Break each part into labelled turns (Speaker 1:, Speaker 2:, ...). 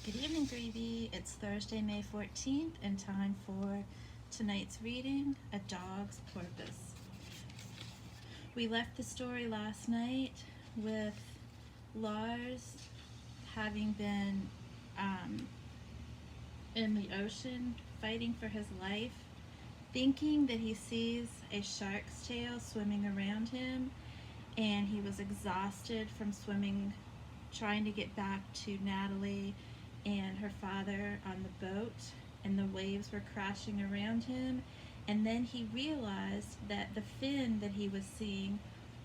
Speaker 1: Good evening, Greeby. It's Thursday, May 14th, and time for tonight's reading, A Dog's Porpoise. We left the story last night with Lars having been in the ocean fighting for his life, thinking that he sees a shark's tail swimming around him, and he was exhausted from swimming, trying to get back to Natalie and her father on the boat, and the waves were crashing around him. And then he realized that the fin that he was seeing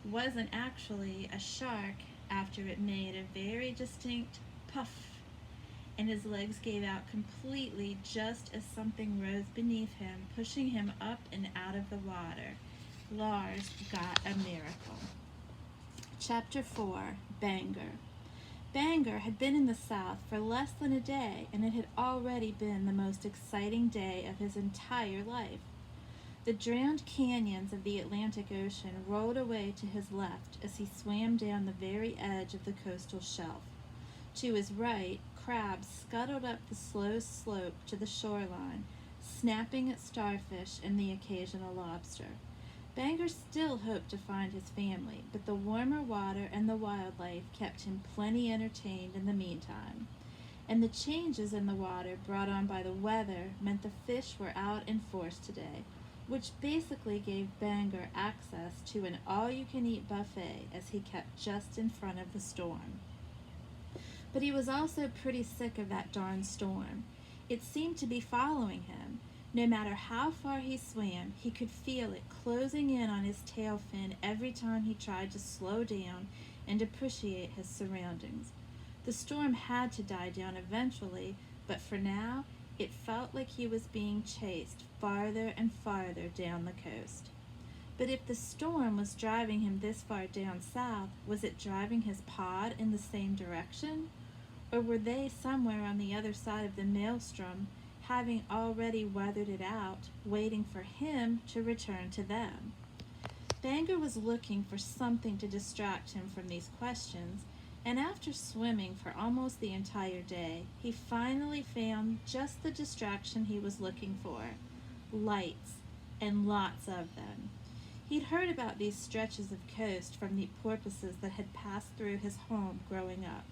Speaker 1: wasn't actually a shark after it made a very distinct puff, and his legs gave out completely just as something rose beneath him, pushing him up and out of the water. Lars got a miracle. Chapter 4, Bangor. Bangor had been in the South for less than a day, and it had already been the most exciting day of his entire life. The drowned canyons of the Atlantic Ocean rolled away to his left as he swam down the very edge of the coastal shelf. To his right, crabs scuttled up the slow slope to the shoreline, snapping at starfish and the occasional lobster. Bangor still hoped to find his family, but the warmer water and the wildlife kept him plenty entertained in the meantime. And the changes in the water brought on by the weather meant the fish were out in force today, which basically gave Bangor access to an all-you-can-eat buffet as he kept just in front of the storm. But he was also pretty sick of that darn storm. It seemed to be following him. No matter how far he swam, he could feel it closing in on his tail fin every time he tried to slow down and appreciate his surroundings. The storm had to die down eventually, but for now, it felt like he was being chased farther and farther down the coast. But if the storm was driving him this far down south, was it driving his pod in the same direction? Or were they somewhere on the other side of the maelstrom, having already weathered it out, waiting for him to return to them? Bangor was looking for something to distract him from these questions, and after swimming for almost the entire day, he finally found just the distraction he was looking for: lights, and lots of them. He'd heard about these stretches of coast from the porpoises that had passed through his home growing up.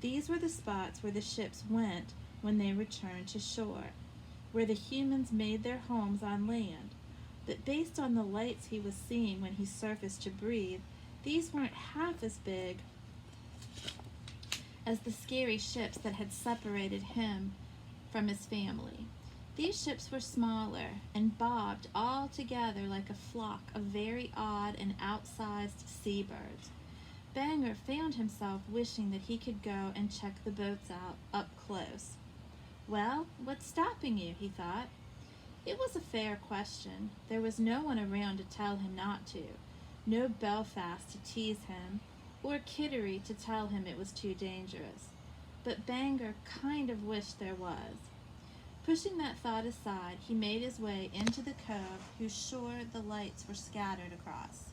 Speaker 1: These were the spots where the ships went when they returned to shore, where the humans made their homes on land. But based on the lights he was seeing when he surfaced to breathe, these weren't half as big as the scary ships that had separated him from his family. These ships were smaller and bobbed all together like a flock of very odd and outsized seabirds. Bangor found himself wishing that he could go and check the boats out up close. Well, what's stopping you? He thought. It was a fair question. There was no one around to tell him not to. No Belfast to tease him, or Kittery to tell him it was too dangerous. But Bangor kind of wished there was. Pushing that thought aside, he made his way into the cove whose shore the lights were scattered across.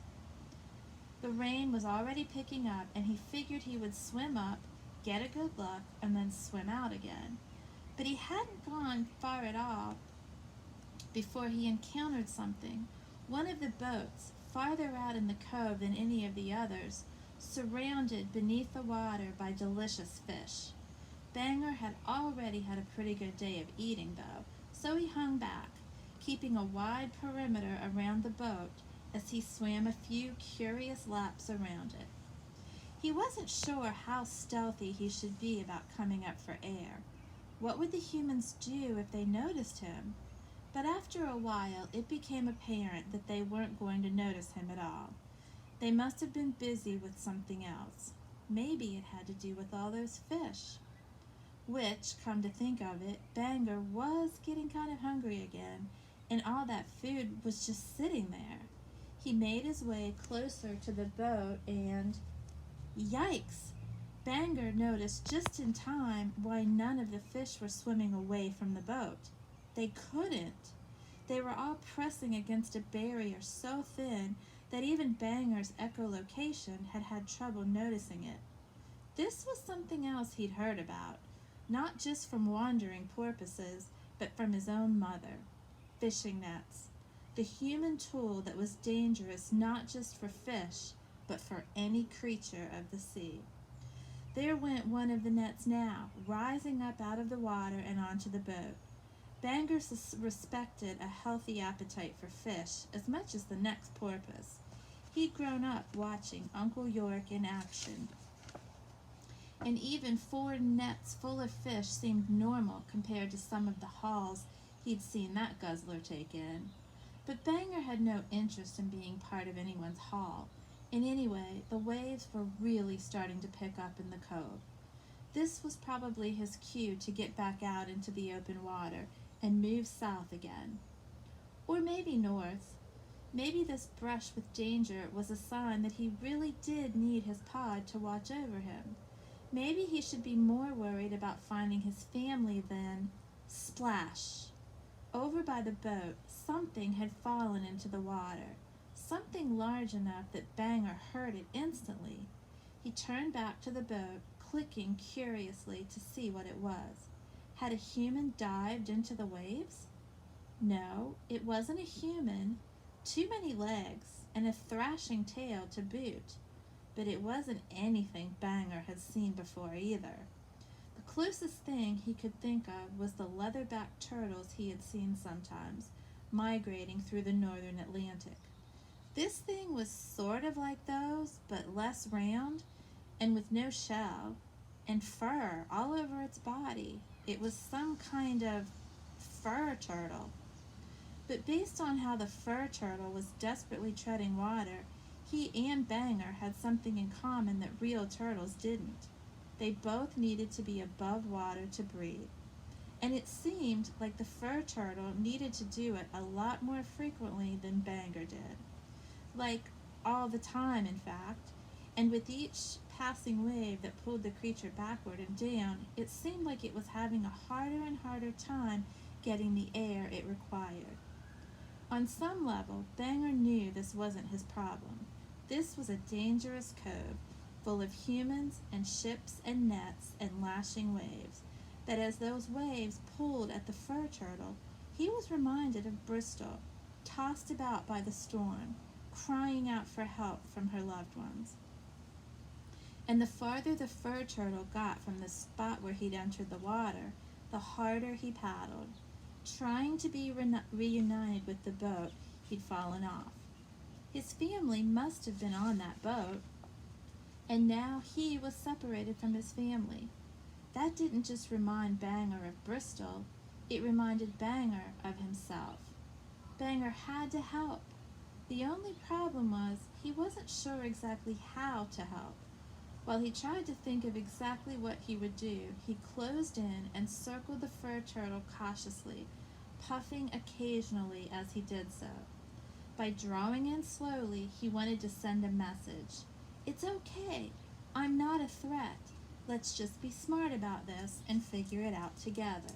Speaker 1: The rain was already picking up, and he figured he would swim up, get a good look, and then swim out again. But he hadn't gone far at all before he encountered something. One of the boats, farther out in the cove than any of the others, surrounded beneath the water by delicious fish. Bangor had already had a pretty good day of eating, though, so he hung back, keeping a wide perimeter around the boat as he swam a few curious laps around it. He wasn't sure how stealthy he should be about coming up for air. What would the humans do if they noticed him? But after a while, it became apparent that they weren't going to notice him at all. They must have been busy with something else. Maybe it had to do with all those fish. Which, come to think of it, Bangor was getting kind of hungry again, and all that food was just sitting there. He made his way closer to the boat and... Yikes! Bangor noticed just in time why none of the fish were swimming away from the boat. They couldn't. They were all pressing against a barrier so thin that even Bangor's echolocation had had trouble noticing it. This was something else he'd heard about. not just from wandering porpoises, but from his own mother. Fishing nets. The human tool that was dangerous not just for fish, but for any creature of the sea. There went one of the nets now, rising up out of the water and onto the boat. Banger respected a healthy appetite for fish as much as the next porpoise. He'd grown up watching Uncle York in action, and even 4 nets full of fish seemed normal compared to some of the hauls he'd seen that guzzler take in. But Banger had no interest in being part of anyone's haul, and anyway, the waves were really starting to pick up in the cove. This was probably his cue to get back out into the open water and move south again. Or maybe north. Maybe this brush with danger was a sign that he really did need his pod to watch over him. Maybe he should be more worried about finding his family than... Splash! Over by the boat, something had fallen into the water. Something large enough that Banger heard it instantly. He turned back to the boat, clicking curiously to see what it was. Had a human dived into the waves? No, it wasn't a human. Too many legs, and a thrashing tail to boot. But it wasn't anything Banger had seen before either. The closest thing he could think of was the leatherback turtles he had seen sometimes, migrating through the northern Atlantic. This thing was sort of like those, but less round, and with no shell, and fur all over its body. It was some kind of fur turtle. But based on how the fur turtle was desperately treading water, he and Banger had something in common that real turtles didn't. They both needed to be above water to breathe. And it seemed like the fur turtle needed to do it a lot more frequently than Banger did. Like, all the time, in fact. And with each passing wave that pulled the creature backward and down, it seemed like it was having a harder and harder time getting the air it required. On some level, Banger knew this wasn't his problem. This was a dangerous cove, full of humans and ships and nets and lashing waves. But as those waves pulled at the fur turtle, he was reminded of Bristol, tossed about by the storm, crying out for help from her loved ones. And the farther the fur turtle got from the spot where he'd entered the water, the harder he paddled, trying to be reunited with the boat he'd fallen off. His family must have been on that boat, and now he was separated from his family. That didn't just remind Banger of Bristol, it reminded Banger of himself. Banger had to help. The only problem was he wasn't sure exactly how to help. While he tried to think of exactly what he would do, he closed in and circled the fur turtle cautiously, puffing occasionally as he did so. By drawing in slowly, he wanted to send a message. It's okay. I'm not a threat. Let's just be smart about this and figure it out together.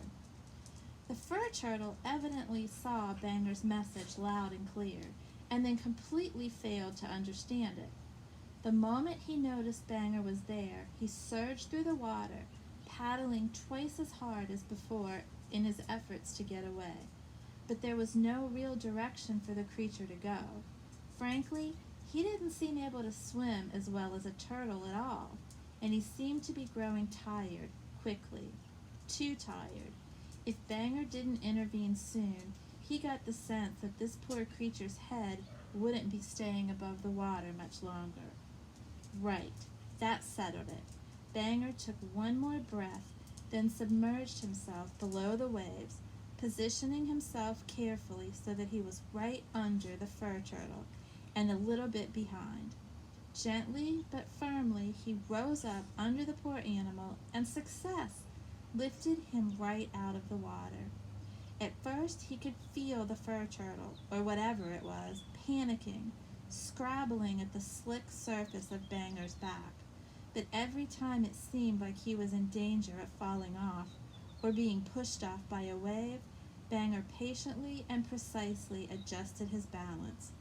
Speaker 1: The fur turtle evidently saw Banger's message loud and clear, and then completely failed to understand it. The moment he noticed Banger was there, he surged through the water, paddling twice as hard as before in his efforts to get away. But there was no real direction for the creature to go. Frankly, he didn't seem able to swim as well as a turtle at all, and he seemed to be growing tired, quickly. Too tired. If Banger didn't intervene soon, he got the sense that this poor creature's head wouldn't be staying above the water much longer. Right, that settled it. Banger took one more breath, then submerged himself below the waves, positioning himself carefully so that he was right under the fur turtle and a little bit behind. Gently but firmly he rose up under the poor animal, and success lifted him right out of the water. At first he could feel the fur turtle, or whatever it was, panicking, scrabbling at the slick surface of Banger's back. But every time it seemed like he was in danger of falling off, or being pushed off by a wave, Banger patiently and precisely adjusted his balance.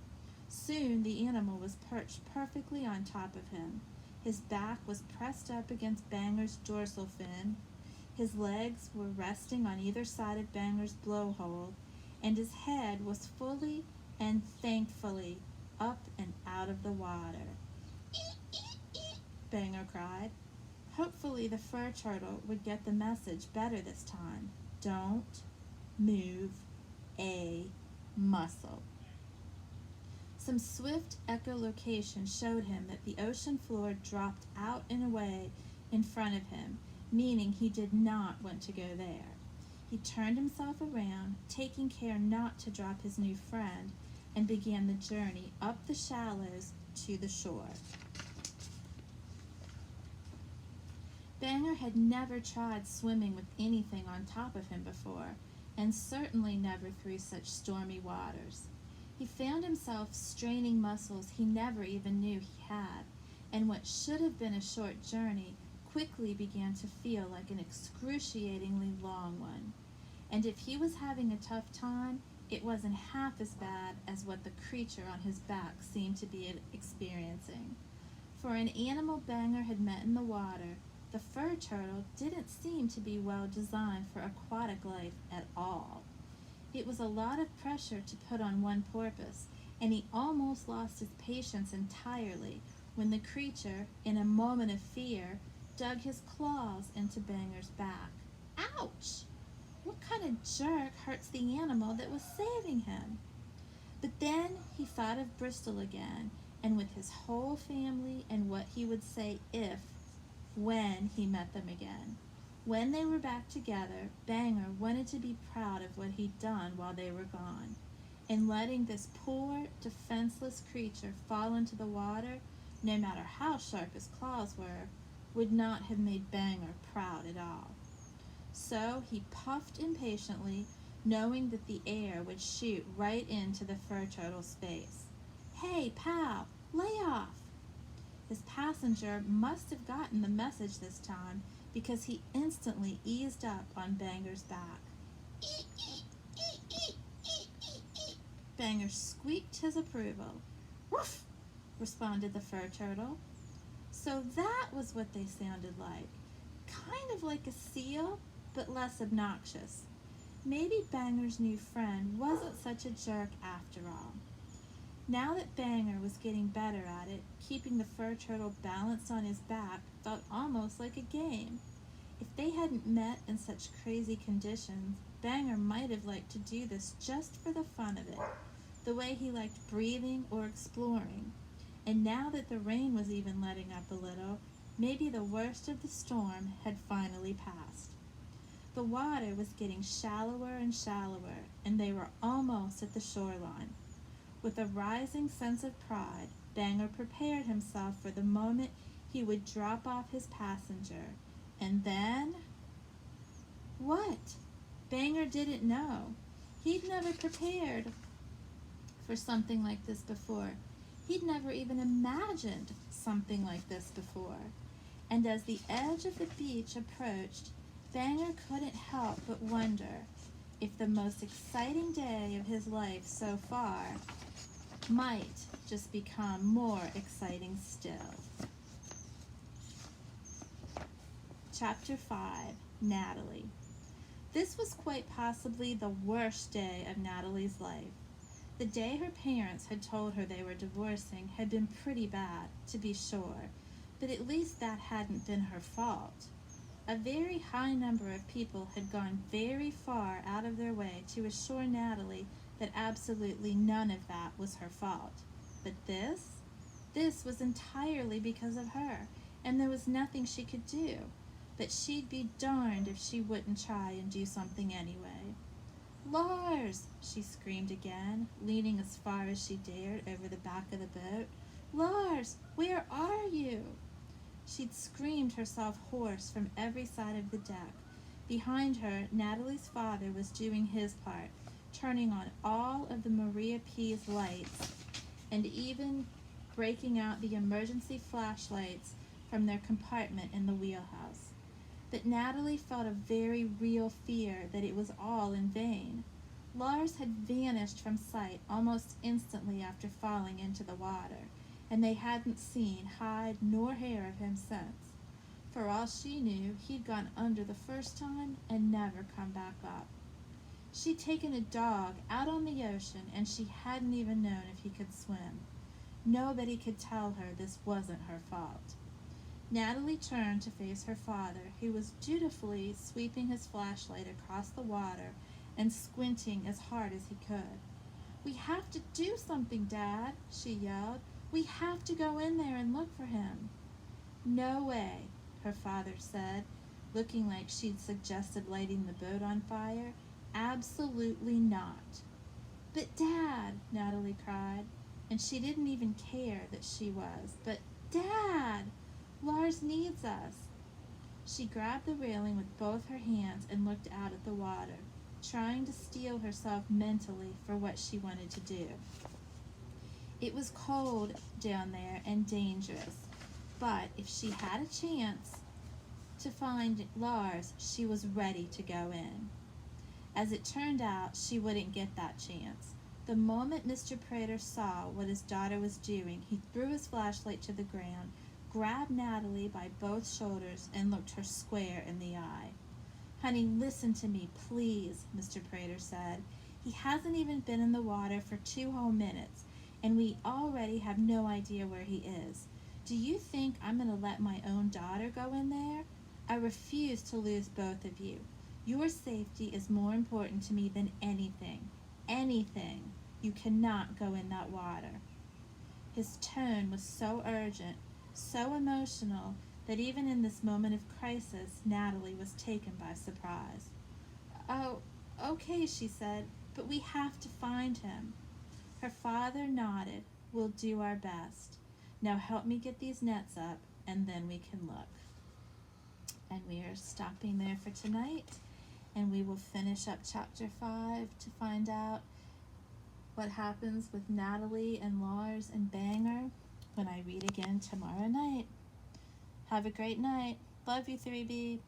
Speaker 1: Soon the animal was perched perfectly on top of him. His back was pressed up against Banger's dorsal fin. His legs were resting on either side of Banger's blowhole, and his head was fully and thankfully up and out of the water. "Eek, eek, eek," Banger cried. Hopefully the fur turtle would get the message better this time. Don't move a muscle. Some swift echolocation showed him that the ocean floor dropped out and away in front of him, meaning he did not want to go there. He turned himself around, taking care not to drop his new friend, and began the journey up the shallows to the shore. Banger had never tried swimming with anything on top of him before, and certainly never through such stormy waters. He found himself straining muscles he never even knew he had, and what should have been a short journey quickly began to feel like an excruciatingly long one. And if he was having a tough time, it wasn't half as bad as what the creature on his back seemed to be experiencing. For an animal Banger had met in the water, the fur turtle didn't seem to be well designed for aquatic life at all. It was a lot of pressure to put on one porpoise, and he almost lost his patience entirely when the creature, in a moment of fear, dug his claws into Banger's back. Ouch! What kind of jerk hurts the animal that was saving him? But then he thought of Bristol again, and with his whole family and what he would say when he met them again. When they were back together, Banger wanted to be proud of what he'd done while they were gone. And letting this poor, defenseless creature fall into the water, no matter how sharp his claws were, would not have made Banger proud at all. So he puffed impatiently, knowing that the air would shoot right into the fur turtle's face. "Hey, pal, lay off!" His passenger must have gotten the message this time, because he instantly eased up on Banger's back. "Eek, eek, eek, eek, eek, eek, eek." Banger squeaked his approval. "Woof!" responded the fur turtle. So that was what they sounded like. Kind of like a seal, but less obnoxious. Maybe Banger's new friend wasn't such a jerk after all. Now that Banger was getting better at it, keeping the fur turtle balanced on his back felt almost like a game. If they hadn't met in such crazy conditions, Banger might have liked to do this just for the fun of it, the way he liked breathing or exploring. And now that the rain was even letting up a little, maybe the worst of the storm had finally passed. The water was getting shallower and shallower, and they were almost at the shoreline. With a rising sense of pride, Banger prepared himself for the moment he would drop off his passenger. And then... What? Banger didn't know. He'd never prepared for something like this before. He'd never even imagined something like this before. And as the edge of the beach approached, Banger couldn't help but wonder if the most exciting day of his life so far might just become more exciting still. Chapter 5, Natalie. This was quite possibly the worst day of Natalie's life. The day her parents had told her they were divorcing had been pretty bad, to be sure, but at least that hadn't been her fault. A very high number of people had gone very far out of their way to assure Natalie that absolutely none of that was her fault. But this was entirely because of her, and there was nothing she could do. But she'd be darned if she wouldn't try and do something anyway. "Lars!" she screamed again, leaning as far as she dared over the back of the boat. "Lars, where are you?" She'd screamed herself hoarse from every side of the deck. Behind her, Natalie's father was doing his part, turning on all of the Maria P's lights and even breaking out the emergency flashlights from their compartment in the wheelhouse. But Natalie felt a very real fear that it was all in vain. Lars had vanished from sight almost instantly after falling into the water, and they hadn't seen hide nor hair of him since. For all she knew, he'd gone under the first time and never come back up. She'd taken a dog out on the ocean, and she hadn't even known if he could swim. Nobody could tell her this wasn't her fault. Natalie turned to face her father, who was dutifully sweeping his flashlight across the water and squinting as hard as he could. "We have to do something, Dad," she yelled. "We have to go in there and look for him." "No way," her father said, looking like she'd suggested lighting the boat on fire. "Absolutely not." "But Dad," Natalie cried, and she didn't even care that she was. "But Dad, Lars needs us." She grabbed the railing with both her hands and looked out at the water, trying to steel herself mentally for what she wanted to do. It was cold down there and dangerous, but if she had a chance to find Lars, she was ready to go in. As it turned out, she wouldn't get that chance. The moment Mr. Prater saw what his daughter was doing, he threw his flashlight to the ground, grabbed Natalie by both shoulders, and looked her square in the eye. "Honey, listen to me, please," Mr. Prater said. "He hasn't even been in the water for 2 whole minutes, and we already have no idea where he is. Do you think I'm going to let my own daughter go in there? I refuse to lose both of you. Your safety is more important to me than anything. Anything. You cannot go in that water." His tone was so urgent, so emotional, that even in this moment of crisis, Natalie was taken by surprise. "Oh, okay," she said, "but we have to find him." Her father nodded. "We'll do our best. Now help me get these nets up, and then we can look." And we are stopping there for tonight, and we will finish up chapter 5 to find out what happens with Natalie and Lars and Banger when I read again tomorrow night. Have a great night. Love you, 3B.